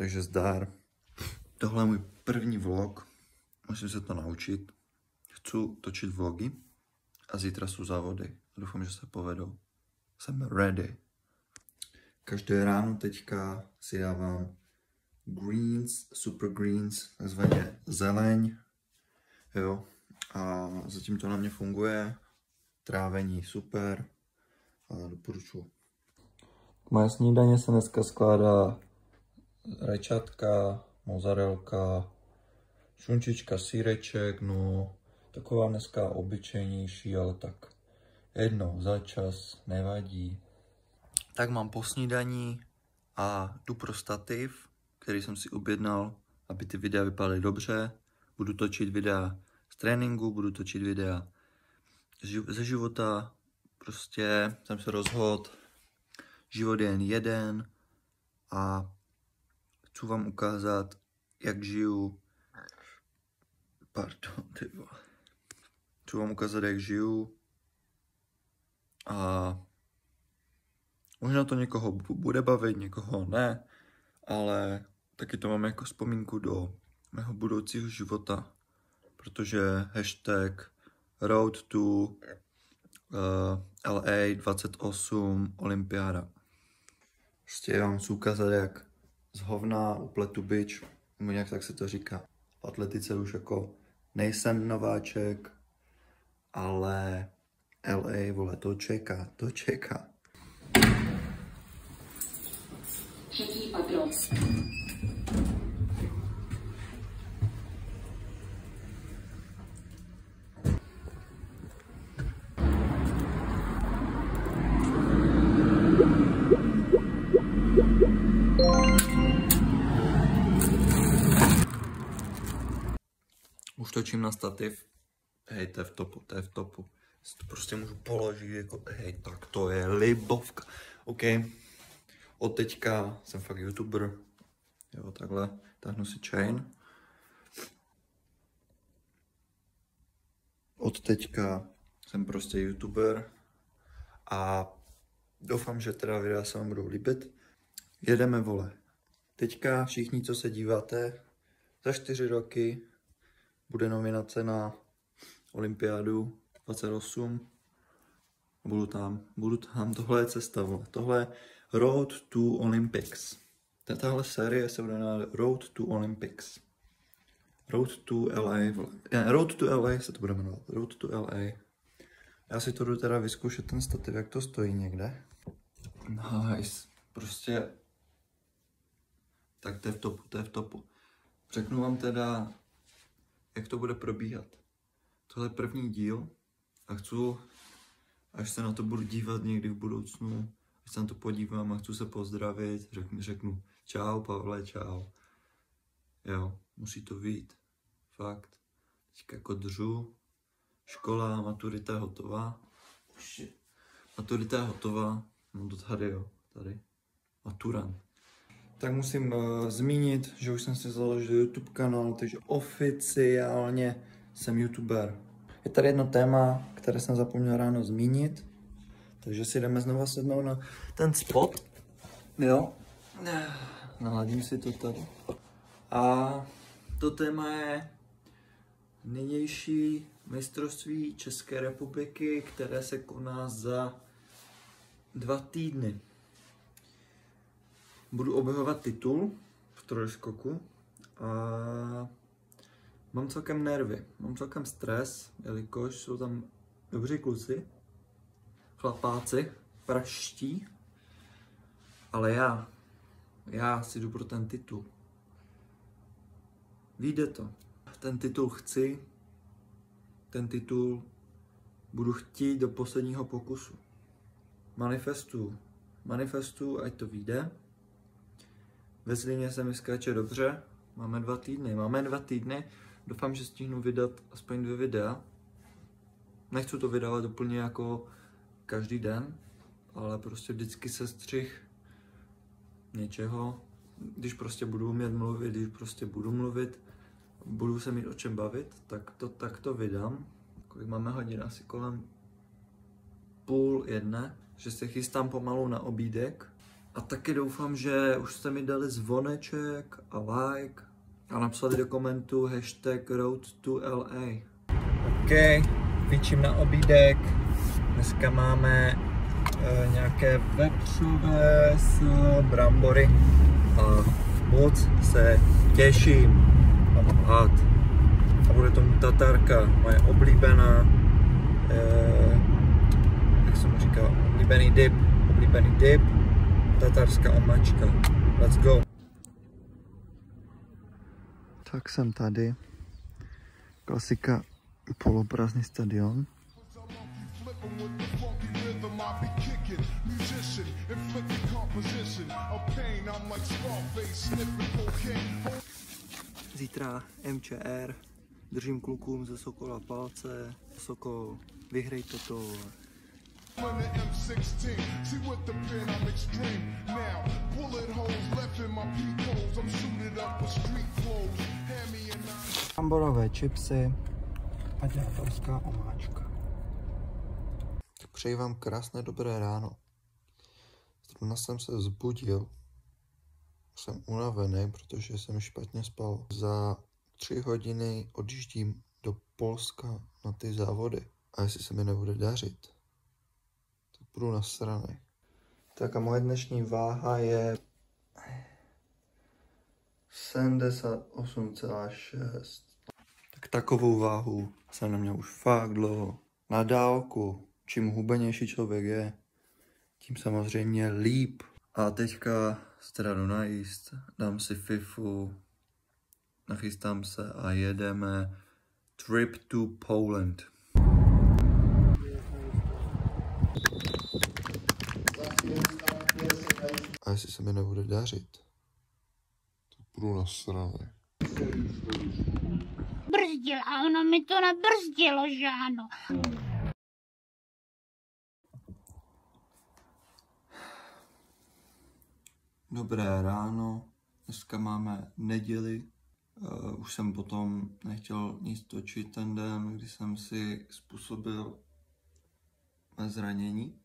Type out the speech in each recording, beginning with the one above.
Takže zdar. Tohle je můj první vlog. Musím se to naučit. Chci točit vlogy a zítra jsou závody. Doufám, že se povedou. Jsem ready. Každé ráno teďka si dávám greens, super greens, takzvaně zeleň. Jo. A zatím to na mě funguje. Trávení super. A doporučuji. Moje snídaně se dneska skládá rajčátka, mozzarelka, šunčička, sýreček, no taková dneska obyčejnější, ale tak jednou za čas nevadí. Tak mám po snídaní a jdu pro stativ, který jsem si objednal, aby ty videa vypadaly dobře. Budu točit videa z tréninku, budu točit videa ze života. Prostě jsem se rozhodl, život je jen jeden a chci vám ukázat, jak žiju. Pardon, ty vole. Chci vám ukázat, jak žiju. A možná to někoho bude bavit, někoho ne, ale taky to mám jako vzpomínku do mého budoucího života, protože hashtag Road to LA 28 olympiáda. Prostě vám chci ukázat, jak z hovna upletu bič, nebo nějak tak se to říká. V atletice už jako nejsem nováček, ale LA, vole, to čeká. Třetí patro. Už točím na stativ. Hej, to je v topu. Si to prostě můžu položit jako, hej, tak to je libovka. OK. Od teďka jsem fakt youtuber. Jo, takhle. Táhnu si chain. Od teďka jsem prostě youtuber. A doufám, že teda videa se vám budou líbit. Jedeme, vole. Teďka všichni, co se díváte, za 4 roky bude nominace na olympiádu 28. Budu tam, tohle je cesta, vole. Tohle je Road to Olympics. Tahle série se bude na Road to Olympics. Road to LA, vole. Road to LA se to bude jmenovat. Road to LA. Já si to jdu teda vyzkoušet ten stativ, jak to stojí někde. Nice. Prostě tak to je v topu. Řeknu vám teda, jak to bude probíhat. Tohle je první díl a chci, až se na to budu dívat někdy v budoucnu, až se na to podívám a chci se pozdravit, řeknu čau Pavle, čau. Jo, musí to vyjít. Fakt. Teďka jako držu. Škola, maturita je hotová. Maturita je hotová. No to tady, jo. Tady. Maturant. Tak musím zmínit, že už jsem si založil YouTube kanál, takže oficiálně jsem youtuber. Je tady jedno téma, které jsem zapomněl ráno zmínit, takže si jdeme znova sednout na ten spot. Jo. Naladím si to tady. A to téma je nynější mistrovství České republiky, které se koná za 2 týdny. Budu obhajovat titul v trojskoku a mám celkem nervy, mám celkem stres, jelikož jsou tam dobří kluci, chlapáci, praští, ale já si jdu pro ten titul. Vyjde to. Ten titul chci, ten titul budu chtít do posledního pokusu. Manifestuju, ať to vyjde. Ve Zlíně se mi skáče dobře, máme 2 týdny, doufám, že stihnu vydat aspoň 2 videa. Nechci to vydávat úplně jako každý den, ale prostě vždycky sestřih něčeho, když prostě budu umět mluvit, když prostě budu mluvit, budu se mít o čem bavit, tak to vydám. Kolik máme hodin? Asi kolem 12:30, že se chystám pomalu na obídek. A taky doufám, že už jste mi dali zvoneček a like a napsali do komentu hashtag Road to LA. OK, vyčím na obídek. Dneska máme nějaké vepřové s brambory a moc se těším. Mám hlad. A bude tomu tatarka, moje oblíbená, jak jsem říkal, oblíbený dip, tatarská omáčka. Let's go. Tak jsem tady. Klasika, poloprázdný stadion. Zítra MČR, držím klukům ze Sokola palce. Sokol, vyhraj toto. Bramborové chipsy a dělatelské omáčka. Tak přeji vám krásné dobré ráno. Zrovna jsem se vzbudil. Jsem unavený, protože jsem špatně spal. Za 3 hodiny odjíždím do Polska na ty závody. A jestli se mi nebude dařit, tak budu nasranej. Tak a moje dnešní váha je 78,6. Tak takovou váhu jsem neměl už fakt dlouho. Na dálku, čím hubenější člověk je, tím samozřejmě líp. A teďka se teda jdu najíst, dám si fifu, nachystám se a jedeme trip to Poland. A jestli se mi nebude dařit, tak budu nasranej. Brzdil a ono mi to nebrzdilo, že ano. Dobré ráno, dneska máme neděli. Už jsem potom nechtěl nic točit ten den, kdy jsem si způsobil zranění.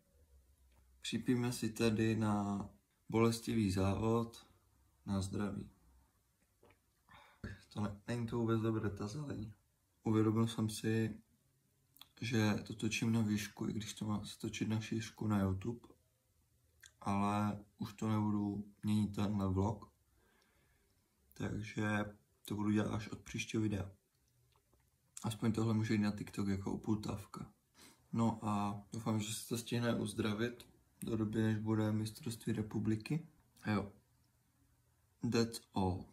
Připíme si tedy na bolestivý závod na zdraví. Není to vůbec dobré, ta zeleň. Uvědomil jsem si, že to točím na výšku, i když to má se točit na šířku na YouTube. Ale už to nebudu měnit tenhle vlog. Takže to budu dělat až od příštího videa. Aspoň tohle může jít na TikTok jako upultávka. No a doufám, že se to stihne uzdravit do doby, než bude mistrovství republiky. A jo. That's all.